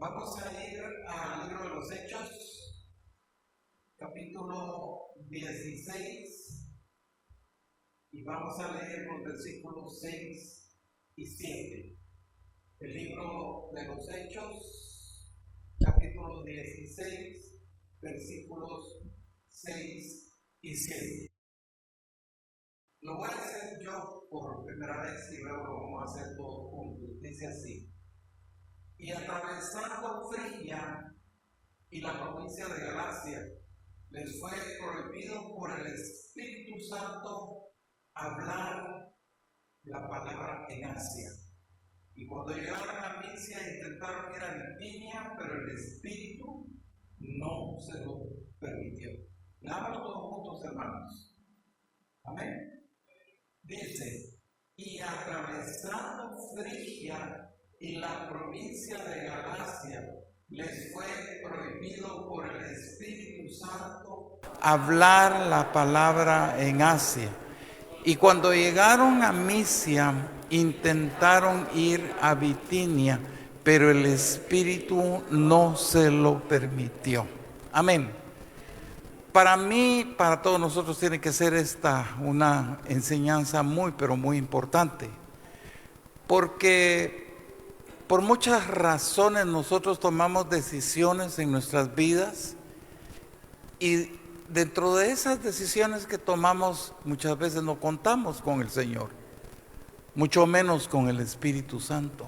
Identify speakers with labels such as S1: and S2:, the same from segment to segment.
S1: Vamos a ir al libro de los Hechos, capítulo 16, y vamos a leer los versículos 6 y 7. El libro de los Hechos, capítulo 16, versículos 6 y 7. Lo voy a hacer yo por primera vez y luego lo vamos a hacer todos juntos. Dice así: y atravesando Frigia y la provincia de Galacia, les fue prohibido por el Espíritu Santo hablar la palabra en Asia. Y cuando llegaron a Misia intentaron ir a Bitinia, pero el Espíritu no se lo permitió. Leamos todos juntos, hermanos. Amén. Dice: y atravesando Frigia y la provincia de Galacia, les fue prohibido por el Espíritu Santo hablar la palabra en Asia. Y cuando llegaron a Misia, intentaron ir a Bitinia, pero el Espíritu no se lo permitió. Amén. Para mí, para todos nosotros, tiene que ser esta una enseñanza muy, pero muy importante. Porque por muchas razones nosotros tomamos decisiones en nuestras vidas y dentro de esas decisiones que tomamos muchas veces no contamos con el Señor, mucho menos con el Espíritu Santo.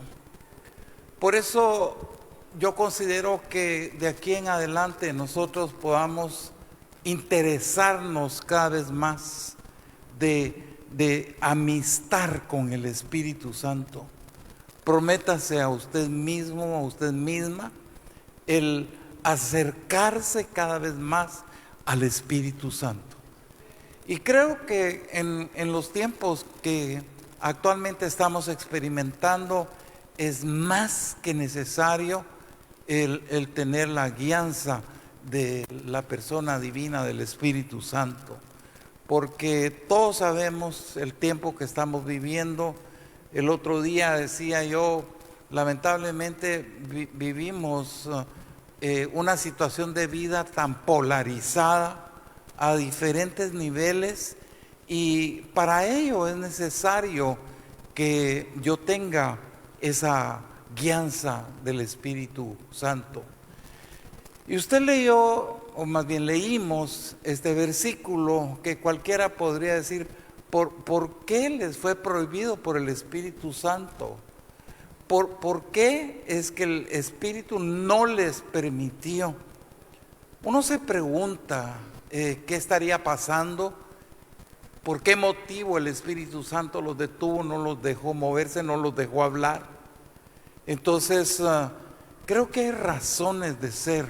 S1: Por eso yo considero que de aquí en adelante nosotros podamos interesarnos cada vez más de amistad con el Espíritu Santo. Prométase a usted mismo, a usted misma, el acercarse cada vez más al Espíritu Santo. Y creo que en los tiempos que actualmente estamos experimentando es más que necesario el tener la guianza de la persona divina del Espíritu Santo. Porque todos sabemos el tiempo que estamos viviendo. El otro día decía yo, lamentablemente vivimos una situación de vida tan polarizada a diferentes niveles, y para ello es necesario que yo tenga esa guianza del Espíritu Santo. Y usted leyó, o más bien leímos este versículo que cualquiera podría decir: ¿Por qué les fue prohibido por el Espíritu Santo? ¿Por qué es que el Espíritu no les permitió? Uno se pregunta qué estaría pasando, por qué motivo el Espíritu Santo los detuvo, no los dejó moverse, no los dejó hablar. Entonces, creo que hay razones de ser,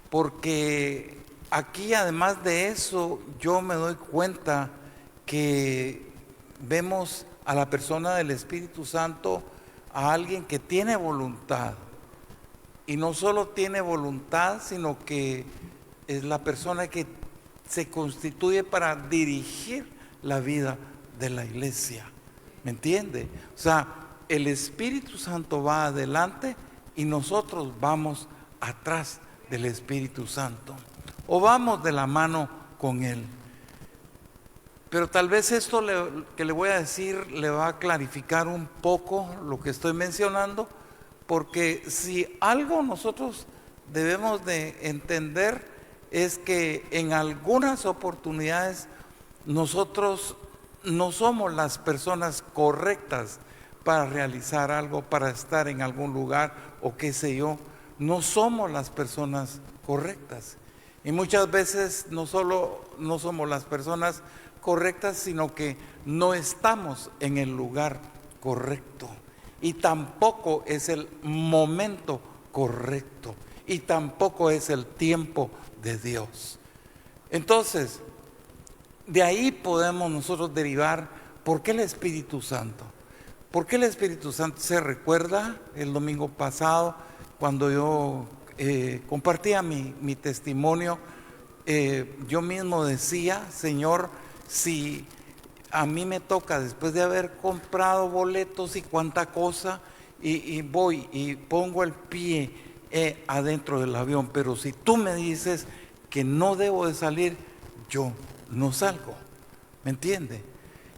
S1: porque aquí, además de eso, yo me doy cuenta que vemos a la persona del Espíritu Santo a alguien que tiene voluntad, y no solo tiene voluntad, sino que es la persona que se constituye para dirigir la vida de la iglesia. ¿Me entiende? O sea, el Espíritu Santo va adelante y nosotros vamos atrás del Espíritu Santo, o vamos de la mano con Él. Pero tal vez esto que le voy a decir le va a clarificar un poco lo que estoy mencionando, porque si algo nosotros debemos de entender es que en algunas oportunidades nosotros no somos las personas correctas para realizar algo, para estar en algún lugar o qué sé yo. No somos las personas correctas. Y muchas veces no solo no somos las personas correctas, sino que no estamos en el lugar correcto. Y tampoco es el momento correcto. Y tampoco es el tiempo de Dios. Entonces, de ahí podemos nosotros derivar por qué el Espíritu Santo. ¿Por qué el Espíritu Santo? Se recuerda el domingo pasado cuando yo compartía mi testimonio, yo mismo decía: Señor, si a mí me toca, después de haber comprado boletos y cuánta cosa, y voy y pongo el pie adentro del avión, pero si tú me dices que no debo de salir, yo no salgo, ¿me entiende?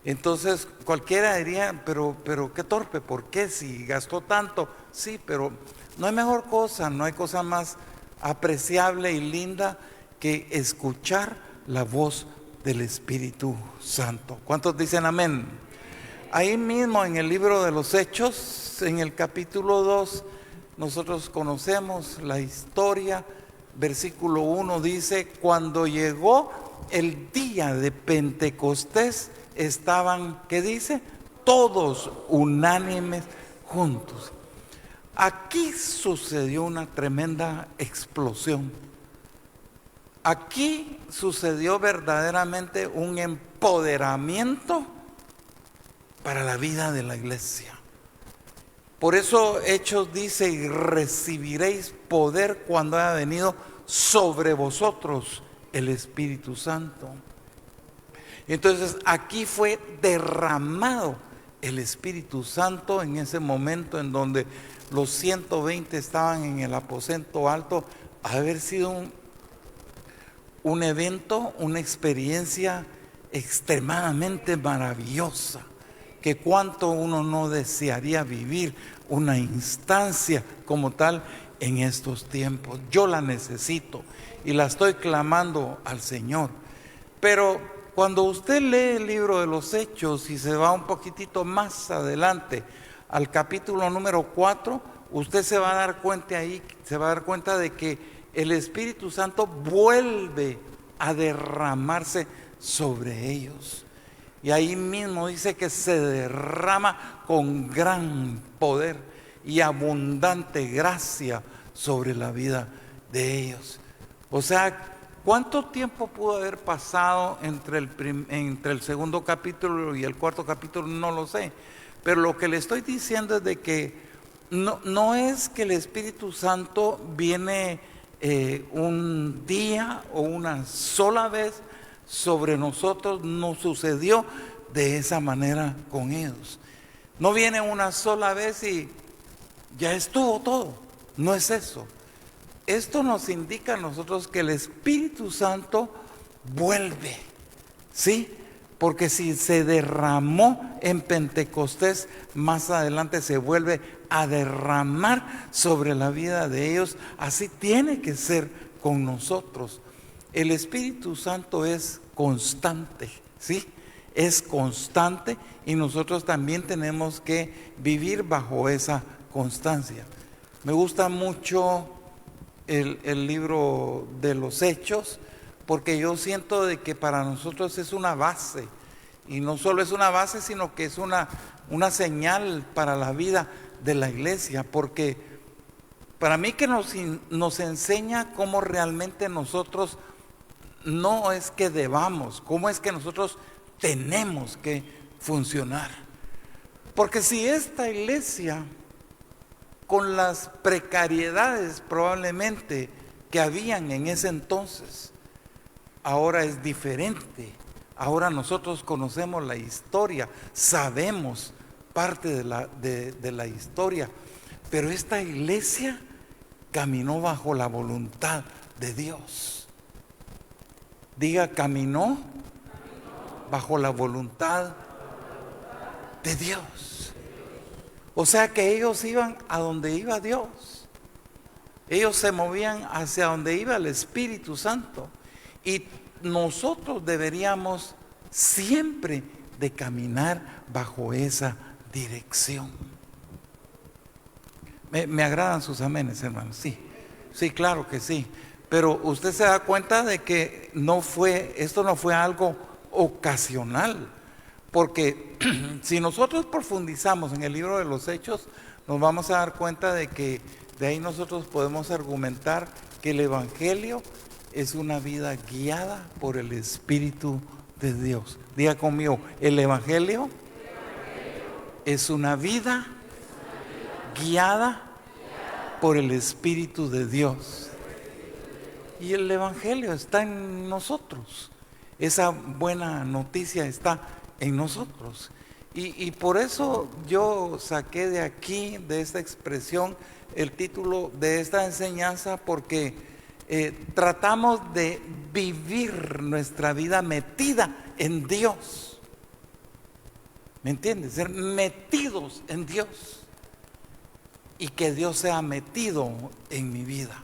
S1: Entonces cualquiera diría, pero qué torpe, ¿por qué? Si gastó tanto, sí, pero no hay mejor cosa, no hay cosa más apreciable y linda que escuchar la voz del Espíritu Santo. ¿Cuántos dicen amén? Ahí mismo en el libro de los Hechos, en el capítulo 2, nosotros conocemos la historia. Versículo 1 dice: cuando llegó el día de Pentecostés, estaban, ¿qué dice? Todos unánimes juntos. Aquí sucedió una tremenda explosión. Aquí sucedió verdaderamente un empoderamiento para la vida de la iglesia. Por eso Hechos dice: y recibiréis poder cuando haya venido sobre vosotros el Espíritu Santo. Entonces aquí fue derramado el Espíritu Santo en ese momento en donde los 120 estaban en el aposento alto. Haber sido un evento, una experiencia extremadamente maravillosa, que cuánto uno no desearía vivir una instancia como tal en estos tiempos. Yo la necesito y la estoy clamando al Señor. Pero cuando usted lee el libro de los Hechos y se va un poquitito más adelante al capítulo número 4, usted se va a dar cuenta ahí, se va a dar cuenta de que el Espíritu Santo vuelve a derramarse sobre ellos. Y ahí mismo dice que se derrama con gran poder y abundante gracia sobre la vida de ellos. O sea, ¿cuánto tiempo pudo haber pasado entre el segundo capítulo y el cuarto capítulo? No lo sé. Pero lo que le estoy diciendo es de que no es que el Espíritu Santo viene un día o una sola vez sobre nosotros. No sucedió de esa manera con ellos. No viene una sola vez y ya estuvo todo. No es eso. Esto nos indica a nosotros que el Espíritu Santo vuelve, ¿sí? Porque si se derramó en Pentecostés, más adelante se vuelve a derramar sobre la vida de ellos. Así tiene que ser con nosotros. El Espíritu Santo es constante, ¿sí? Es constante y nosotros también tenemos que vivir bajo esa constancia. Me gusta mucho el libro de los Hechos, porque yo siento de que para nosotros es una base, y no solo es una base, sino que es una señal para la vida de la iglesia, porque para mí que nos enseña cómo realmente nosotros no es que debamos, cómo es que nosotros tenemos que funcionar. Porque si esta iglesia, con las precariedades probablemente que habían en ese entonces, ahora es diferente. Ahora nosotros conocemos la historia, sabemos parte de la historia, pero esta iglesia caminó bajo la voluntad de Dios. Diga, caminó bajo la voluntad de Dios. O sea que ellos iban a donde iba Dios. Ellos se movían hacia donde iba el Espíritu Santo. Y nosotros deberíamos siempre de caminar bajo esa dirección. Me agradan sus amenes, hermanos. Sí, claro que sí. Pero usted se da cuenta de que esto no fue algo ocasional. Porque si nosotros profundizamos en el libro de los Hechos, nos vamos a dar cuenta de que de ahí nosotros podemos argumentar que el Evangelio es una vida guiada por el Espíritu de Dios. Diga conmigo, el Evangelio es una vida guiada por el Espíritu de Dios. Y el Evangelio está en nosotros. Esa buena noticia está en nosotros. Y por eso yo saqué de aquí, de esta expresión, el título de esta enseñanza, porque tratamos de vivir nuestra vida metida en Dios. ¿Me entiendes? Ser metidos en Dios. Y que Dios sea metido en mi vida.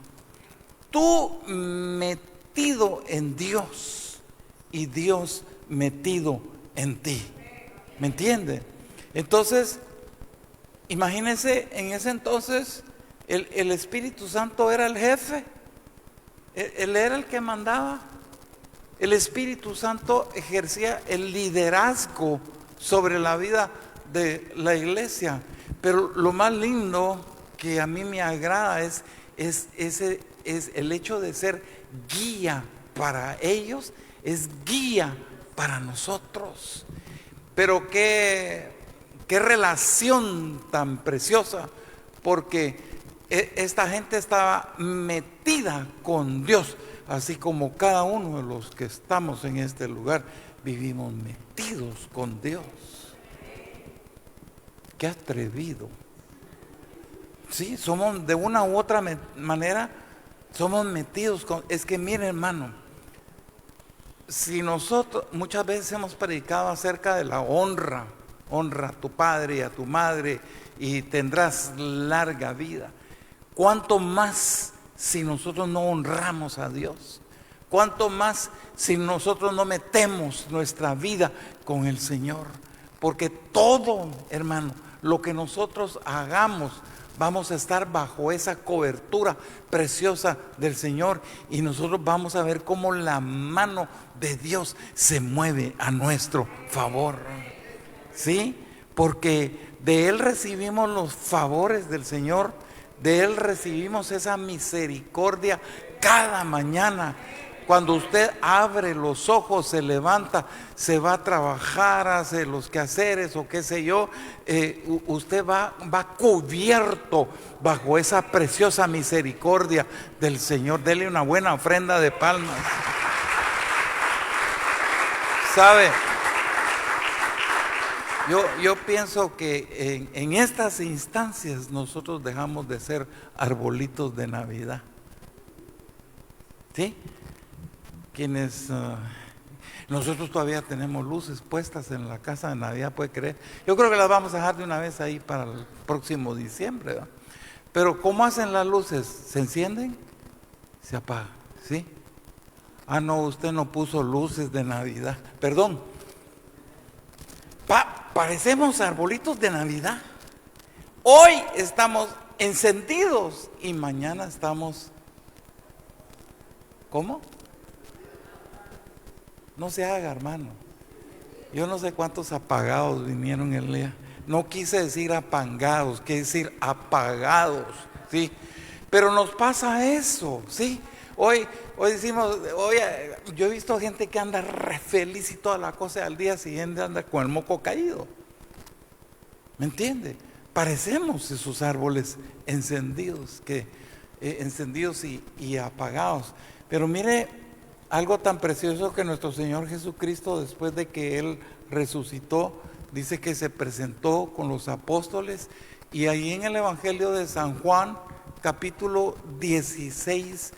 S1: Tú metido en Dios y Dios metido en ti. ¿Me entiende? Entonces, imagínense, en ese entonces el Espíritu Santo era el jefe. Él era el que mandaba. El Espíritu Santo ejercía el liderazgo sobre la vida de la iglesia. Pero lo más lindo que a mí me agrada es el hecho de ser guía para ellos, es guía para nosotros. Pero qué relación tan preciosa, porque esta gente estaba metida con Dios, así como cada uno de los que estamos en este lugar vivimos metidos con Dios. Qué atrevido. Sí, somos de una u otra manera, somos metidos con... Es que mire, hermano, si nosotros muchas veces hemos predicado acerca de la honra a tu padre y a tu madre y tendrás larga vida, ¿cuánto más si nosotros no honramos a Dios? ¿Cuánto más si nosotros no metemos nuestra vida con el Señor? Porque todo, hermano, lo que nosotros hagamos, vamos a estar bajo esa cobertura preciosa del Señor, y nosotros vamos a ver cómo la mano de Dios se mueve a nuestro favor. ¿Sí? Porque de Él recibimos los favores del Señor, de Él recibimos esa misericordia cada mañana. Cuando usted abre los ojos, se levanta, se va a trabajar, hace los quehaceres o qué sé yo, usted va cubierto bajo esa preciosa misericordia del Señor. Dele una buena ofrenda de palmas. ¿Sabe? Yo pienso que en estas instancias nosotros dejamos de ser arbolitos de Navidad. ¿Sí? Quienes nosotros todavía tenemos luces puestas en la casa de Navidad, puede creer. Yo creo que las vamos a dejar de una vez ahí para el próximo diciembre, ¿verdad? Pero ¿cómo hacen las luces? ¿Se encienden? Se apagan, ¿sí? Ah, no, usted no puso luces de Navidad. Perdón. Parecemos arbolitos de Navidad. Hoy estamos encendidos y mañana estamos... ¿Cómo? No se haga, hermano. Yo no sé cuántos apagados vinieron el día. No quise decir apangados, quise decir apagados, ¿sí? Pero nos pasa eso, ¿sí? Hoy decimos, oye, yo he visto gente que anda re feliz y toda la cosa, y al día siguiente anda con el moco caído. ¿Me entiende? Parecemos esos árboles encendidos, encendidos y apagados. Pero mire, algo tan precioso que nuestro Señor Jesucristo, después de que Él resucitó, dice que se presentó con los apóstoles, y ahí en el Evangelio de San Juan, capítulo 16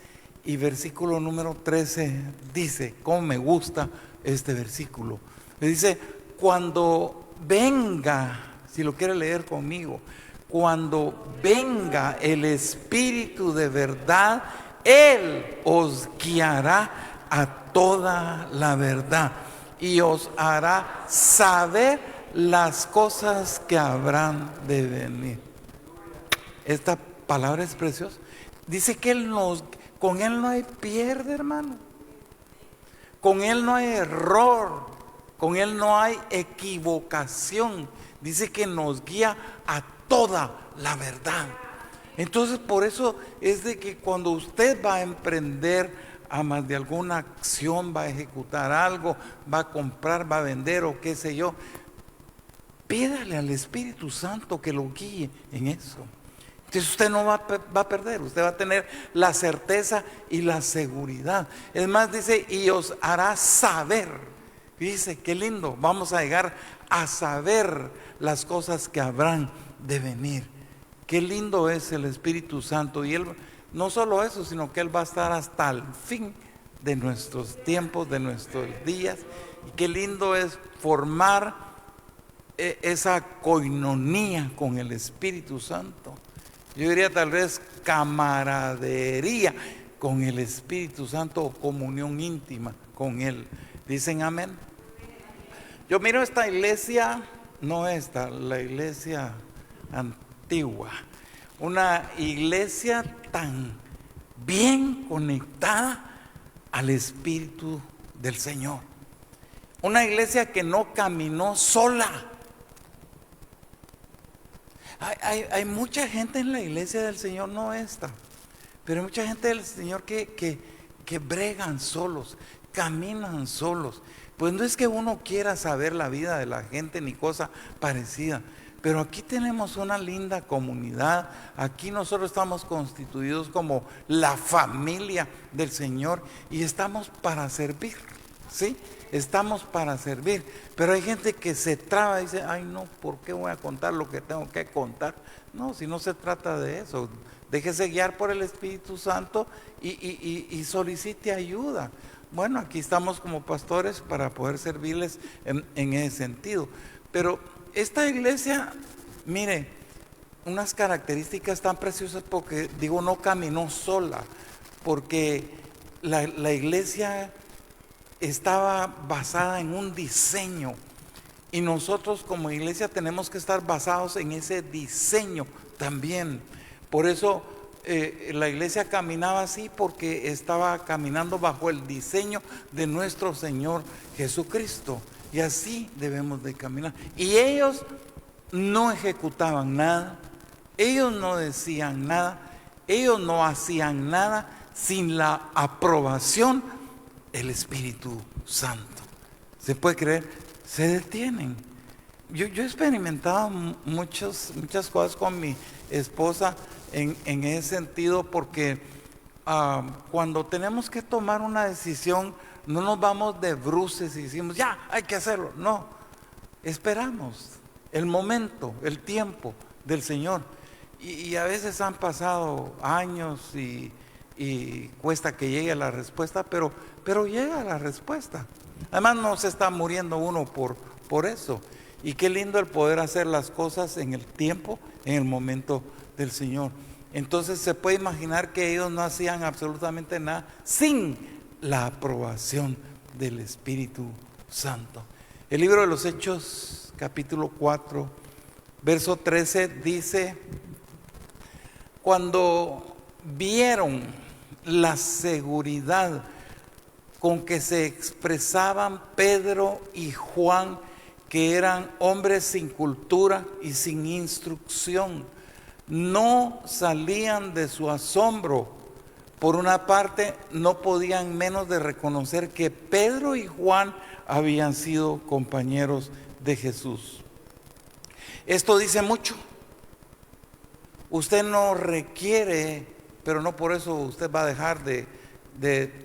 S1: y versículo número 13, dice, cómo me gusta este versículo. Le dice, cuando venga, si lo quiere leer conmigo, cuando venga el Espíritu de verdad, Él os guiará a toda la verdad y os hará saber las cosas que habrán de venir. Esta palabra es preciosa. Dice que con Él no hay pierde, hermano. Con Él no hay error. Con Él no hay equivocación. Dice que nos guía a toda la verdad. Entonces, por eso es de que cuando usted va a emprender a más de alguna acción, va a ejecutar algo, va a comprar, va a vender o qué sé yo, pídale al Espíritu Santo que lo guíe en eso. Entonces usted no va a perder, usted va a tener la certeza y la seguridad. Es más, dice, y os hará saber Fíjese qué lindo, vamos a llegar a saber las cosas que habrán de venir. Qué lindo es el Espíritu Santo, y Él no solo eso, sino que Él va a estar hasta el fin de nuestros tiempos, de nuestros días. Y qué lindo es formar esa coinonía con el Espíritu Santo. Yo diría tal vez camaradería con el Espíritu Santo, o comunión íntima con Él. ¿Dicen amén? Yo miro esta iglesia, no esta, la iglesia antigua, una iglesia tan bien conectada al Espíritu del Señor. Una iglesia que no caminó sola. Hay mucha gente en la iglesia del Señor, no esta, pero hay mucha gente del Señor que bregan solos, caminan solos. Pues no es que uno quiera saber la vida de la gente ni cosa parecida, pero aquí tenemos una linda comunidad. Aquí nosotros estamos constituidos como la familia del Señor y estamos para servir, ¿sí? Estamos para servir. Pero hay gente que se traba y dice, ay no, ¿por qué voy a contar lo que tengo que contar? No, si no se trata de eso. Déjese guiar por el Espíritu Santo y solicite ayuda. Bueno, aquí estamos como pastores para poder servirles en ese sentido. Pero esta iglesia, mire, unas características tan preciosas, porque digo, no caminó sola, porque la iglesia estaba basada en un diseño, y nosotros como iglesia tenemos que estar basados en ese diseño también. Por eso la iglesia caminaba así, porque estaba caminando bajo el diseño de nuestro Señor Jesucristo, y así debemos de caminar. Y ellos no ejecutaban nada, ellos no decían nada, ellos no hacían nada sin la aprobación del Espíritu Santo. ¿Se puede creer? Se detienen. Yo he experimentado muchas cosas con mi esposa en ese sentido, porque cuando tenemos que tomar una decisión, no nos vamos de bruces y decimos, ya, hay que hacerlo. No, esperamos el momento, el tiempo del Señor. Y a veces han pasado años y cuesta que llegue la respuesta, pero llega la respuesta. Además no se está muriendo uno por eso. Y qué lindo el poder hacer las cosas en el tiempo, en el momento del Señor. Entonces se puede imaginar que ellos no hacían absolutamente nada sin la aprobación del Espíritu Santo. El libro de los Hechos, capítulo 4, verso 13, dice: cuando vieron la seguridad con que se expresaban Pedro y Juan, que eran hombres sin cultura y sin instrucción, no salían de su asombro. Por una parte, no podían menos de reconocer que Pedro y Juan habían sido compañeros de Jesús. Esto dice mucho. Usted no requiere, pero no por eso usted va a dejar de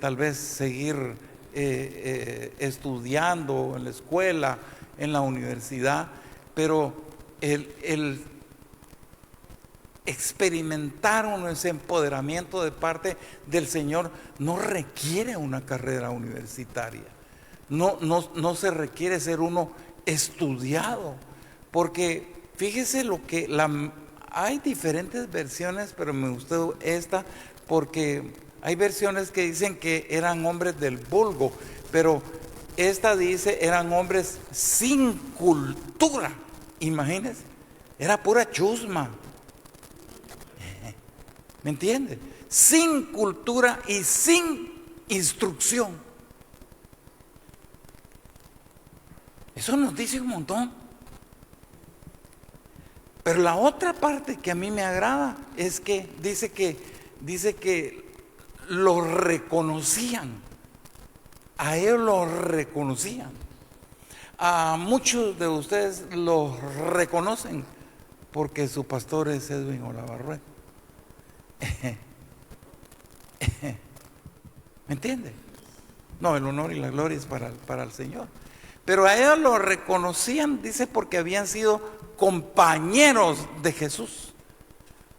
S1: tal vez seguir estudiando en la escuela, en la universidad, pero el experimentar ese empoderamiento de parte del Señor no requiere una carrera universitaria, no se requiere ser uno estudiado, porque fíjese lo que hay diferentes versiones, pero me gustó esta, porque hay versiones que dicen que eran hombres del vulgo, pero esta dice eran hombres sin cultura. Imagínense, era pura chusma. ¿Me entiende? Sin cultura y sin instrucción. Eso nos dice un montón. Pero la otra parte que a mí me agrada es que dice que los reconocían. A ellos los reconocían. A muchos de ustedes los reconocen porque su pastor es Edwin Olavarrué. ¿Me entiende? No, el honor y la gloria es para el Señor. Pero a ellos lo reconocían, dice, porque habían sido compañeros de Jesús.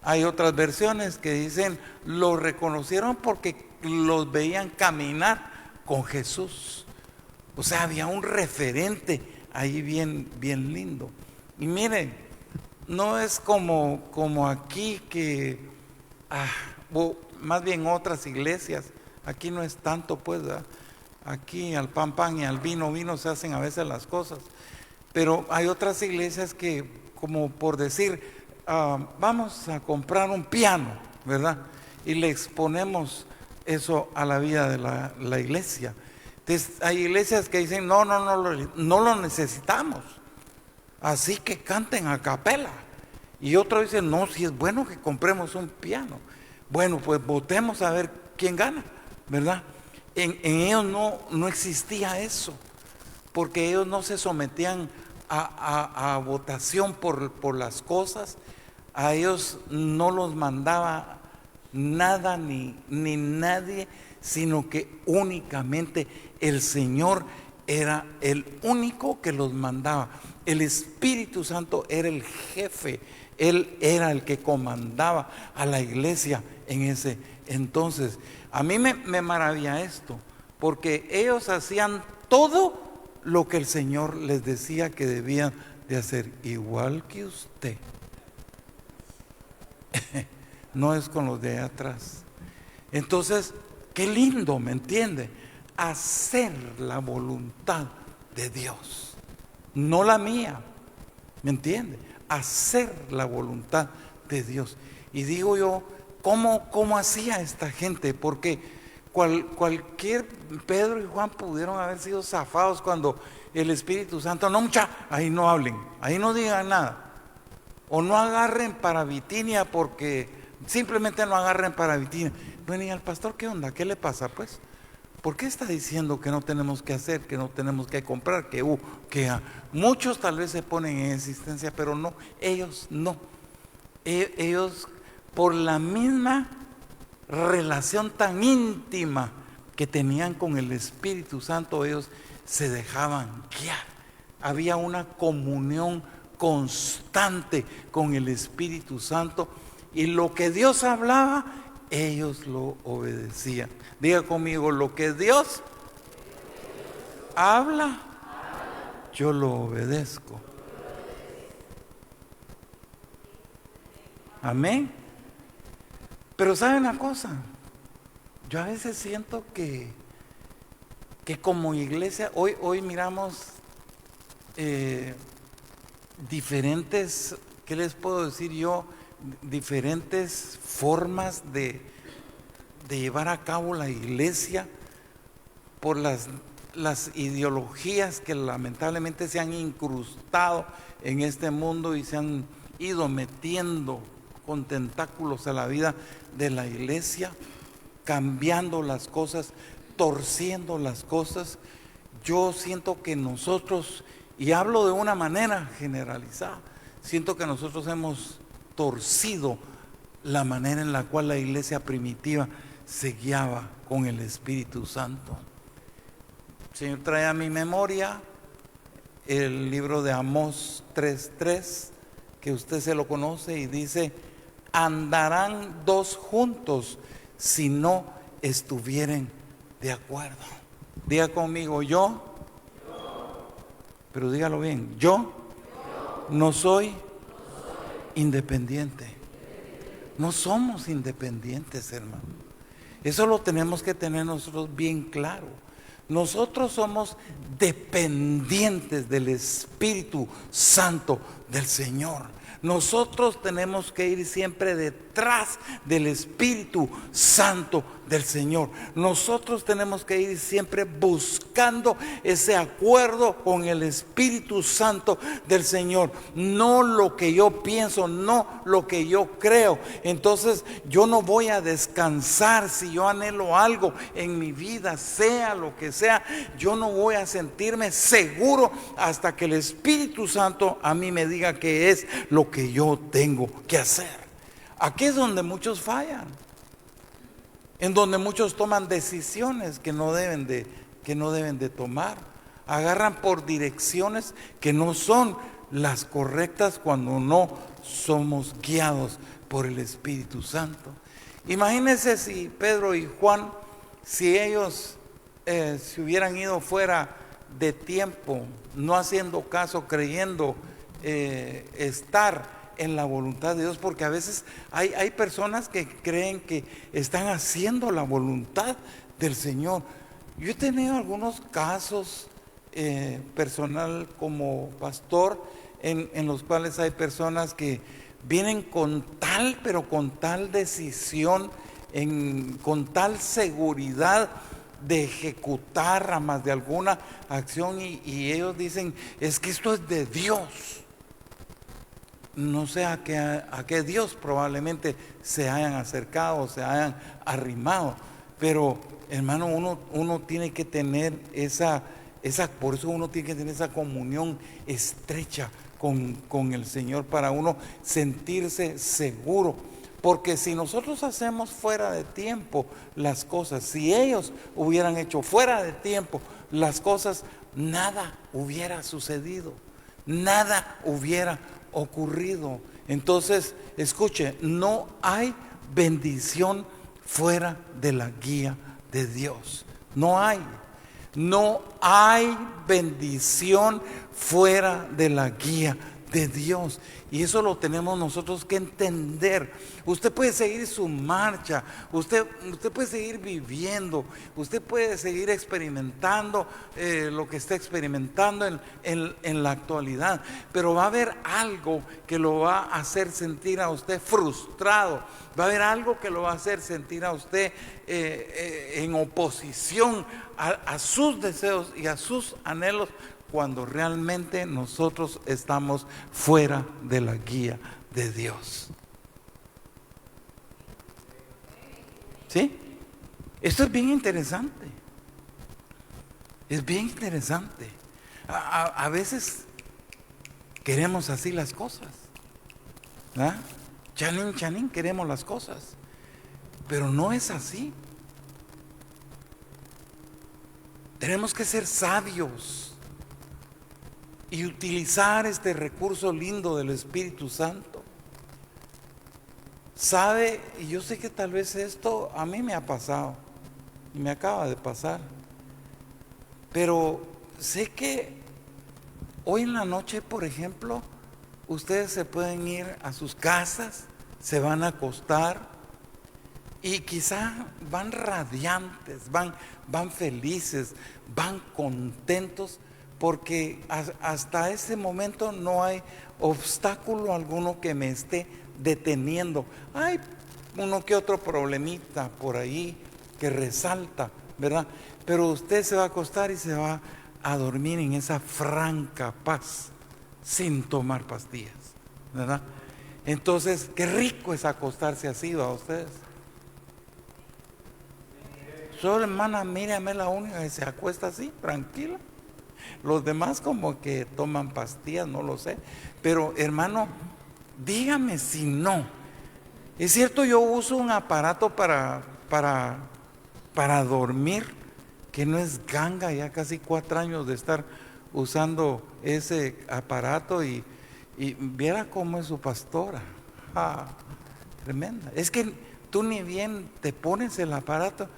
S1: Hay otras versiones que dicen, lo reconocieron porque los veían caminar con Jesús. O sea, había un referente ahí bien, bien lindo. Y miren, no es como aquí que, o más bien otras iglesias, aquí no es tanto pues, ¿verdad? Aquí al pan pan y al vino vino se hacen a veces las cosas. Pero hay otras iglesias que, como por decir, vamos a comprar un piano, ¿verdad? Y le exponemos eso a la vida de la iglesia. Entonces, hay iglesias que dicen, no lo necesitamos, así que canten a capela. Y otro dice, no, si es bueno que compremos un piano. Bueno, pues votemos a ver quién gana, ¿verdad? En ellos no existía eso, porque ellos no se sometían a votación por las cosas. A ellos no los mandaba nada ni nadie, sino que únicamente el Señor era el único que los mandaba. El Espíritu Santo era el jefe, Él era el que comandaba a la iglesia en ese entonces. A mí me maravilla esto, porque ellos hacían todo lo que el Señor les decía que debían de hacer, igual que usted. No es con los de allá atrás. Entonces, qué lindo, ¿me entiende? Hacer la voluntad de Dios, no la mía, ¿me entiende? Hacer la voluntad de Dios. Y digo yo, ¿cómo hacía esta gente? Porque cualquier Pedro y Juan pudieron haber sido zafados cuando el Espíritu Santo, no mucha, ahí no hablen, ahí no digan nada. O no agarren para Bitinia, porque simplemente no agarren para Bitinia. Bueno, ¿y al pastor qué onda? ¿Qué le pasa pues? ¿Por qué está diciendo que no tenemos que hacer, que no tenemos que comprar, que muchos tal vez se ponen en existencia, pero no, ellos no. Ellos, por la misma relación tan íntima que tenían con el Espíritu Santo, ellos se dejaban guiar. Había una comunión constante con el Espíritu Santo, y lo que Dios hablaba, ellos lo obedecían. Diga conmigo, lo que Dios habla, yo lo obedezco. Amén. Pero ¿sabe una cosa? Yo a veces siento que como iglesia, hoy miramos diferentes, ¿qué les puedo decir yo? Diferentes formas de llevar a cabo la iglesia por las ideologías que lamentablemente se han incrustado en este mundo y se han ido metiendo con tentáculos a la vida de la iglesia, cambiando las cosas, torciendo las cosas. Yo siento que nosotros, y hablo de una manera generalizada, siento que nosotros hemos torcido la manera en la cual la iglesia primitiva se guiaba con el Espíritu Santo. El Señor trae a mi memoria el libro de Amós 3:3, que usted se lo conoce, y dice: andarán dos juntos si no estuvieren de acuerdo. Diga conmigo, yo, pero dígalo bien, yo no soy independiente. No somos independientes, hermano. Eso lo tenemos que tener nosotros bien claro. Nosotros somos dependientes del Espíritu Santo del Señor. Nosotros tenemos que ir siempre detrás del Espíritu Santo del Señor. Nosotros tenemos que ir siempre buscando ese acuerdo con el Espíritu Santo del Señor. No lo que yo pienso, no lo que yo creo. Entonces yo no voy a descansar si yo anhelo algo en mi vida, sea lo que sea. Yo no voy a sentirme seguro hasta que el Espíritu Santo a mí me diga qué es lo que yo tengo que hacer. Aquí es donde muchos fallan, en donde muchos toman decisiones que no deben de tomar. agarran por direcciones que no son las correctas cuando no somos guiados por el Espíritu Santo. Imagínense si Pedro y Juan, si ellos se hubieran ido fuera de tiempo, no haciendo caso, creyendo estar en la voluntad de Dios, porque a veces hay personas que creen que están haciendo la voluntad del Señor. Yo he tenido algunos casos personal como pastor en los cuales hay personas que vienen con tal, pero con tal decisión, con tal seguridad de ejecutar a más de alguna acción y ellos dicen, es que esto es de Dios. No sé a qué Dios probablemente se hayan acercado, se hayan arrimado, pero hermano, uno tiene que tener por eso uno tiene que tener esa comunión estrecha con el Señor para uno sentirse seguro. Porque si nosotros hacemos fuera de tiempo las cosas, si ellos hubieran hecho fuera de tiempo las cosas, nada hubiera sucedido, nada hubiera ocurrido. Entonces, escuche, no hay bendición fuera de la guía de Dios. No hay bendición fuera de la guía de Dios. Y eso lo tenemos nosotros que entender. Usted puede seguir su marcha, usted puede seguir viviendo, usted puede seguir experimentando lo que está experimentando en la actualidad, pero va a haber algo que lo va a hacer sentir a usted frustrado, va a haber algo que lo va a hacer sentir a usted en oposición a sus deseos y a sus anhelos, cuando realmente nosotros estamos fuera de la guía de Dios. ¿Sí? Esto es bien interesante. Es bien interesante. A veces queremos así las cosas, ¿verdad? Chanín, queremos las cosas. Pero no es así. Tenemos que ser sabios y utilizar este recurso lindo del Espíritu Santo. Sabe, y yo sé que tal vez esto a mí me ha pasado y me acaba de pasar, pero sé que hoy en la noche, por ejemplo, ustedes se pueden ir a sus casas, se van a acostar y quizá van radiantes, van felices, van contentos, porque hasta ese momento no hay obstáculo alguno que me esté deteniendo. Hay uno que otro problemita por ahí que resalta, ¿verdad? Pero usted se va a acostar y se va a dormir en esa franca paz, sin tomar pastillas, ¿verdad? Entonces, qué rico es acostarse así, ¿va ustedes? Solo hermana Miriam es la única que se acuesta así, tranquila. Los demás como que toman pastillas, no lo sé. Pero hermano, dígame si no. Es cierto, yo uso un aparato para dormir, que no es ganga, ya casi 4 años de estar usando ese aparato y viera cómo es su pastora. Tremenda. Es que tú ni bien te pones el aparato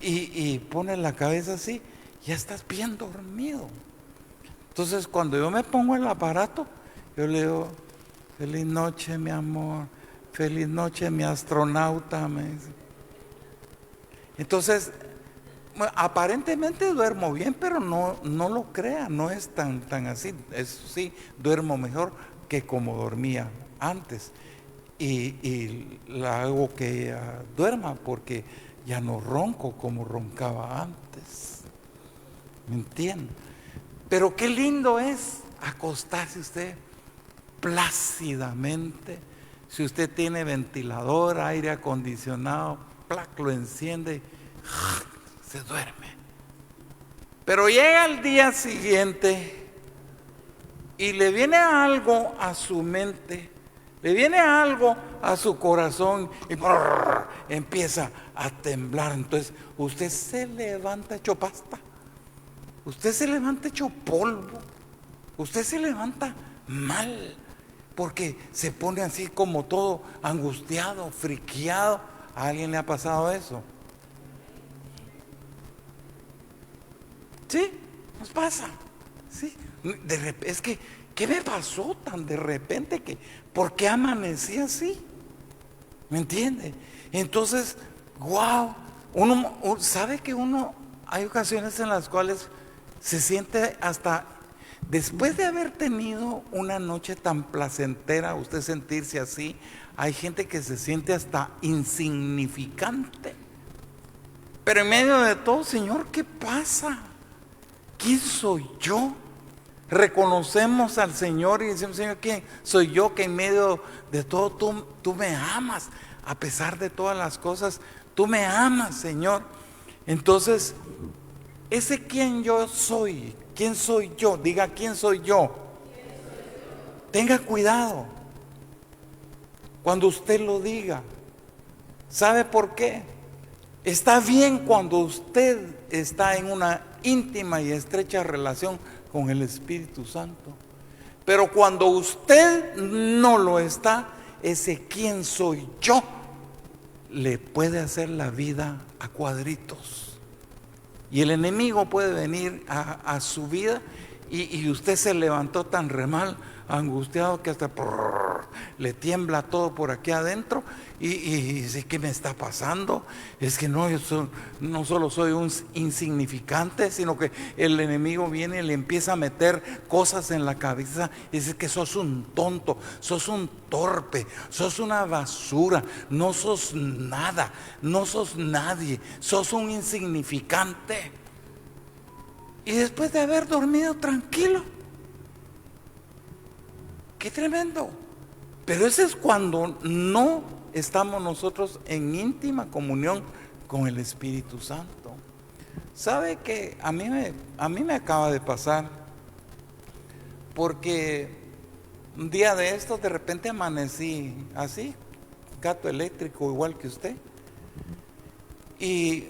S1: y pones la cabeza así, ya estás bien dormido. Entonces cuando yo me pongo el aparato, yo le digo, feliz noche mi amor, feliz noche mi astronauta, me dice. Entonces, bueno, aparentemente duermo bien, pero no lo crea, no es tan así. Eso sí, duermo mejor que como dormía antes. Y la hago que ella duerma porque ya no ronco como roncaba antes. ¿Me entiende? Pero qué lindo es acostarse usted plácidamente. Si usted tiene ventilador, aire acondicionado, lo enciende, se duerme. Pero llega el día siguiente y le viene algo a su mente, le viene algo a su corazón y empieza a temblar. Entonces usted se levanta hecho pasta usted se levanta hecho polvo, usted se levanta mal, porque se pone así como todo angustiado, friqueado. ¿A alguien le ha pasado eso? Sí, nos pasa. Sí, es que, ¿qué me pasó tan de repente? ¿Por qué amanecí así? ¿Me entiende? Entonces, wow, sabe que hay ocasiones en las cuales se siente hasta, después de haber tenido una noche tan placentera, usted sentirse así, hay gente que se siente hasta insignificante. Pero en medio de todo, Señor, ¿qué pasa? ¿Quién soy yo? Reconocemos al Señor y decimos, Señor, ¿quién soy yo que en medio de todo tú me amas? A pesar de todas las cosas, tú me amas, Señor. Entonces, ese quién yo soy, quién soy yo, diga quién soy yo. Tenga cuidado cuando usted lo diga. ¿Sabe por qué? Está bien cuando usted está en una íntima y estrecha relación con el Espíritu Santo, pero cuando usted no lo está, ese quién soy yo le puede hacer la vida a cuadritos, y el enemigo puede venir a su vida, y usted se levantó tan remal, angustiado, que hasta le tiembla todo por aquí adentro, y dice, ¿qué me está pasando? Es que no, no solo soy un insignificante, sino que el enemigo viene y le empieza a meter cosas en la cabeza y dice que sos un tonto, sos un torpe, sos una basura, no sos nada, no sos nadie, sos un insignificante. Y después de haber dormido tranquilo, qué tremendo. Pero eso es cuando no estamos nosotros en íntima comunión con el Espíritu Santo. ¿Sabe que a mí me acaba de pasar? Porque un día de estos de repente amanecí así, gato eléctrico igual que usted. Y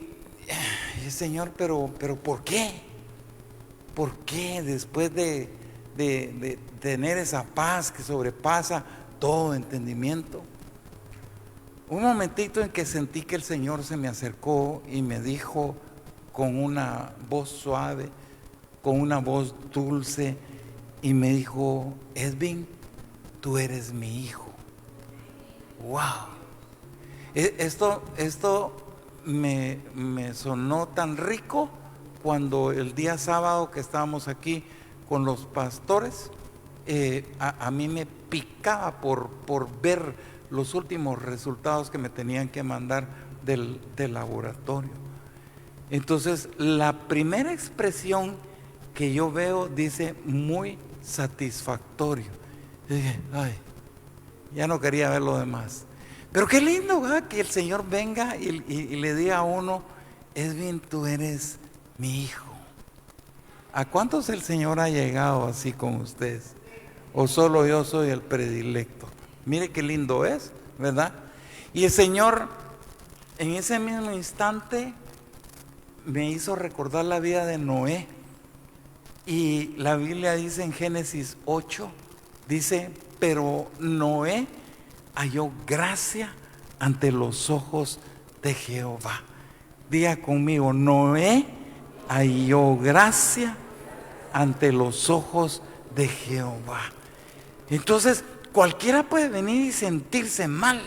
S1: Señor, pero ¿por qué? ¿Por qué después de tener esa paz que sobrepasa todo entendimiento? Un momentito en que sentí que el Señor se me acercó y me dijo con una voz suave, con una voz dulce, y me dijo, Edwin, tú eres mi hijo. Wow. Esto me sonó tan rico cuando el día sábado que estábamos aquí con los pastores, a mí me picaba por ver los últimos resultados que me tenían que mandar del laboratorio. Entonces, la primera expresión que yo veo dice muy satisfactorio. Y dije, ay, ya no quería ver lo demás. Pero qué lindo, ¿verdad? Que el Señor venga y le diga a uno, Edwin, tú eres mi hijo. ¿A cuántos el Señor ha llegado así con ustedes? ¿O solo yo soy el predilecto? Mire qué lindo es, ¿verdad? Y el Señor en ese mismo instante me hizo recordar la vida de Noé. Y la Biblia dice en Génesis 8, dice, pero Noé halló gracia ante los ojos de Jehová. Diga conmigo, Noé halló gracia ante los ojos de Jehová. Entonces, cualquiera puede venir y sentirse mal,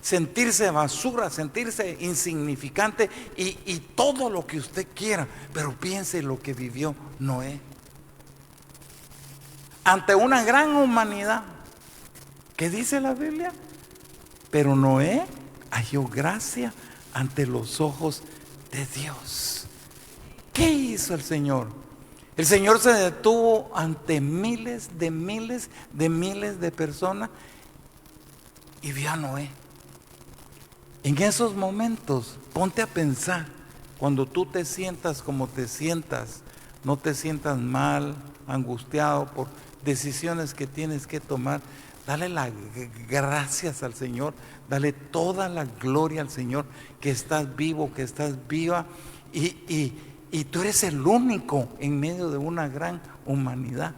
S1: sentirse basura, sentirse insignificante y todo lo que usted quiera, pero piense lo que vivió Noé. Ante una gran humanidad, ¿qué dice la Biblia? Pero Noé halló gracia ante los ojos de Dios. ¿Qué hizo el Señor? El Señor se detuvo ante miles de personas y vio a Noé. En esos momentos, ponte a pensar, cuando tú te sientas como te sientas, no te sientas mal, angustiado por decisiones que tienes que tomar, dale las gracias al Señor, dale toda la gloria al Señor, que estás vivo, que estás viva, y Y tú eres el único en medio de una gran humanidad.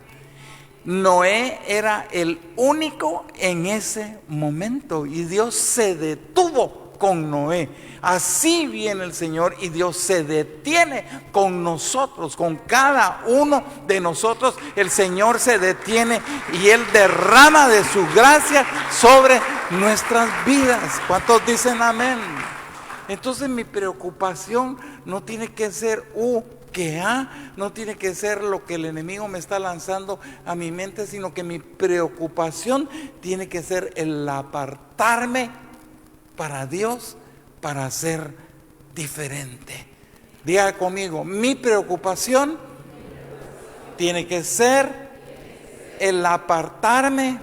S1: Noé era el único en ese momento y Dios se detuvo con Noé. Así viene el Señor y Dios se detiene con nosotros, con cada uno de nosotros. El Señor se detiene y Él derrama de su gracia sobre nuestras vidas. ¿Cuántos dicen amén? Entonces mi preocupación no tiene que ser que no tiene que ser lo que el enemigo me está lanzando a mi mente, sino que mi preocupación tiene que ser el apartarme para Dios, para ser diferente. Diga conmigo, mi preocupación tiene que ser el apartarme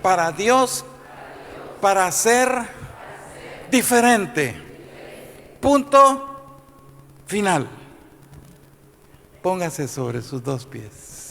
S1: para Dios, para ser diferente. Punto final. Póngase sobre sus dos pies.